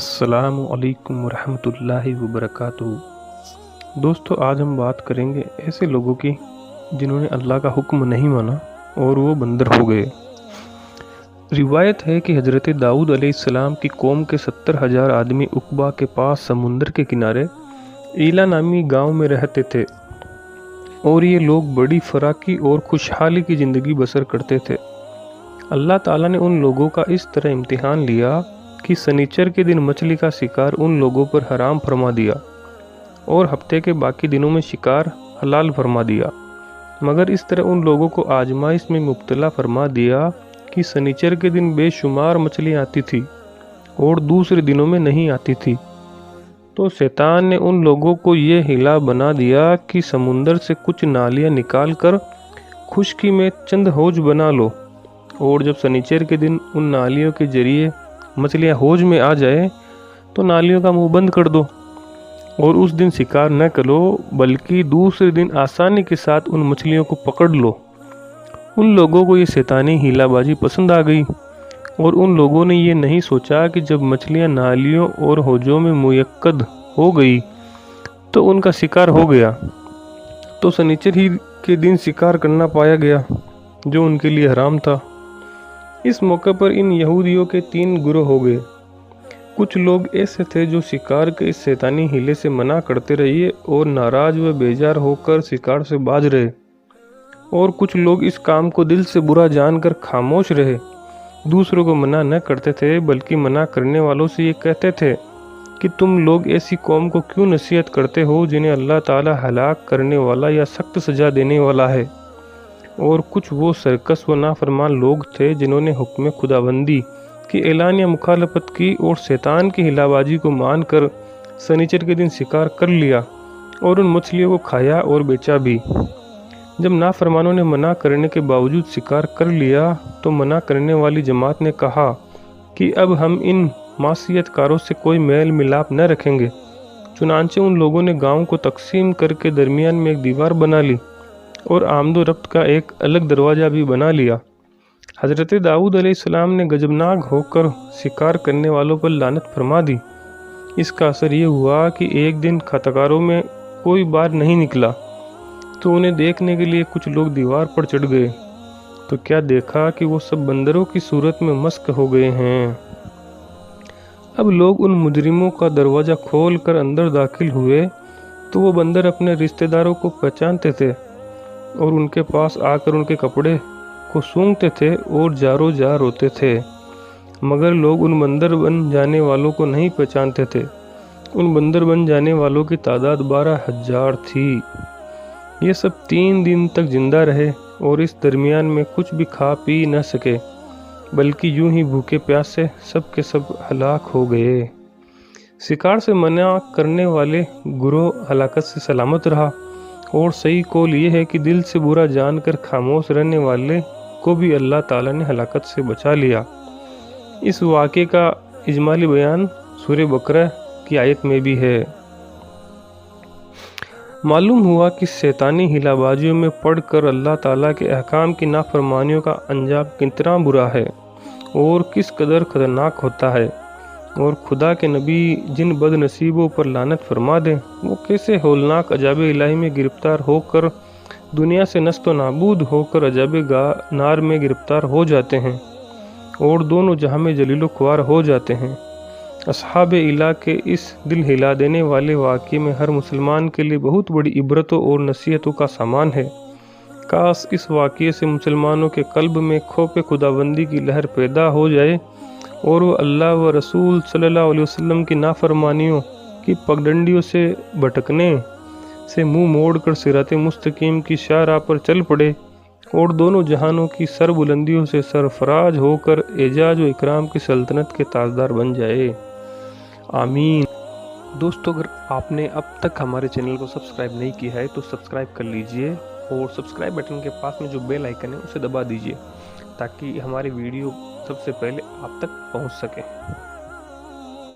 السلام علیکم ورحمۃ اللہ وبرکاتہ۔ دوستو، آج ہم بات کریں گے ایسے لوگوں کی جنہوں نے اللہ کا حکم نہیں مانا اور وہ بندر ہو گئے۔ روایت ہے کہ حضرت داؤد علیہ السلام کی قوم کے 70,000 آدمی عقبہ کے پاس سمندر کے کنارے ایلا نامی گاؤں میں رہتے تھے، اور یہ لوگ بڑی فراخی اور خوشحالی کی زندگی بسر کرتے تھے۔ اللہ تعالیٰ نے ان لوگوں کا اس طرح امتحان لیا کہ سنیچر کے دن مچھلی کا شکار ان لوگوں پر حرام فرما دیا اور ہفتے کے باقی دنوں میں شکار حلال فرما دیا، مگر اس طرح ان لوگوں کو آزمائش میں مبتلا فرما دیا کہ سنیچر کے دن بے شمار مچھلی آتی تھی اور دوسرے دنوں میں نہیں آتی تھی۔ تو شیطان نے ان لوگوں کو یہ ہلا بنا دیا کہ سمندر سے کچھ نالیاں نکال کر خشکی میں چند حوض بنا لو، اور جب سنیچر کے دن ان نالیوں کے ذریعے مچھلیاں حوض میں آ جائے تو نالیوں کا منہ بند کر دو، اور اس دن شکار نہ کرو بلکہ دوسرے دن آسانی کے ساتھ ان مچھلیوں کو پکڑ لو۔ ان لوگوں کو یہ شیطانی ہیلا بازی پسند آ گئی، اور ان لوگوں نے یہ نہیں سوچا کہ جب مچھلیاں نالیوں اور حوضوں میں میقد ہو گئی تو ان کا شکار ہو گیا، تو سنیچر ہی کے دن شکار کرنا پایا گیا جو ان کے لیے حرام تھا۔ اس موقع پر ان یہودیوں کے 3 گروہ ہو گئے۔ کچھ لوگ ایسے تھے جو شکار کے اس شیطانی ہیلے سے منع کرتے رہے اور ناراض و بیزار ہو کر شکار سے باز رہے، اور کچھ لوگ اس کام کو دل سے برا جان کر خاموش رہے، دوسروں کو منع نہ کرتے تھے بلکہ منع کرنے والوں سے یہ کہتے تھے کہ تم لوگ ایسی قوم کو کیوں نصیحت کرتے ہو جنہیں اللہ تعالی ہلاک کرنے والا یا سخت سزا دینے والا ہے۔ اور کچھ وہ سرکش و نافرمان لوگ تھے جنہوں نے حکم خداوندی کی اعلانیہ مخالفت کی اور شیطان کی ہلا بازی کو مان کر سنیچر کے دن شکار کر لیا اور ان مچھلیوں کو کھایا اور بیچا بھی۔ جب نافرمانوں نے منع کرنے کے باوجود شکار کر لیا تو منع کرنے والی جماعت نے کہا کہ اب ہم ان معصیت کاروں سے کوئی میل ملاپ نہ رکھیں گے۔ چنانچہ ان لوگوں نے گاؤں کو تقسیم کر کے درمیان میں ایک دیوار بنا لی اور آمد و رفت کا ایک الگ دروازہ بھی بنا لیا۔ حضرت داؤد علیہ السلام نے غضبناک ہو کر شکار کرنے والوں پر لعنت فرما دی۔ اس کا اثر یہ ہوا کہ ایک دن خطکاروں میں کوئی باہر نہیں نکلا، تو انہیں دیکھنے کے لیے کچھ لوگ دیوار پر چڑھ گئے، تو کیا دیکھا کہ وہ سب بندروں کی صورت میں مسخ ہو گئے ہیں۔ اب لوگ ان مجرموں کا دروازہ کھول کر اندر داخل ہوئے تو وہ بندر اپنے رشتہ داروں کو پہچانتے تھے اور ان کے پاس آ کر ان کے کپڑے کو سونگھتے تھے اور جارو جار روتے تھے، مگر لوگ ان بندر بن جانے والوں کو نہیں پہچانتے تھے۔ ان بندر بن جانے والوں کی تعداد 12,000 تھی۔ یہ سب 3 دن تک زندہ رہے اور اس درمیان میں کچھ بھی کھا پی نہ سکے، بلکہ یوں ہی بھوکے پیاسے سب کے سب ہلاک ہو گئے۔ شکار سے منع کرنے والے گروہ ہلاکت سے سلامت رہا، اور صحیح قول یہ ہے کہ دل سے برا جان کر خاموش رہنے والے کو بھی اللہ تعالیٰ نے ہلاکت سے بچا لیا۔ اس واقعے کا اجمالی بیان سورہ بقرہ کی آیت میں بھی ہے۔ معلوم ہوا کہ شیطانی ہلا بازیوں میں پڑھ کر اللہ تعالیٰ کے احکام کی نافرمانیوں کا انجام کتنا برا ہے اور کس قدر خطرناک ہوتا ہے، اور خدا کے نبی جن بد نصیبوں پر لعنت فرما دیں وہ کیسے ہولناک عذاب الہی میں گرفتار ہو کر دنیا سے نست و نابود ہو کر عذاب نار میں گرفتار ہو جاتے ہیں اور دونوں جہاں میں ذلیل و خوار ہو جاتے ہیں۔ اصحاب ایلا کے اس دل ہلا دینے والے واقعے میں ہر مسلمان کے لیے بہت بڑی عبرتوں اور نصیحتوں کا سامان ہے۔ کاش اس واقعے سے مسلمانوں کے قلب میں خوف خداوندی کی لہر پیدا ہو جائے اور وہ اللہ و رسول صلی اللہ علیہ وسلم کی نافرمانیوں کی پگڈنڈیوں سے بھٹکنے سے منہ موڑ کر صراط مستقیم کی شاہراہ پر چل پڑے اور دونوں جہانوں کی سر بلندیوں سے سرفراز ہو کر اعزاز و اکرام کی سلطنت کے تاجدار بن جائے۔ آمین۔ دوستو، اگر آپ نے اب تک ہمارے چینل کو سبسکرائب نہیں کیا ہے تو سبسکرائب کر لیجئے، اور سبسکرائب بٹن کے پاس میں جو بیل آئیکن ہے اسے دبا دیجئے تاکہ ہماری ویڈیو سب سے پہلے آپ تک پہنچ سکے۔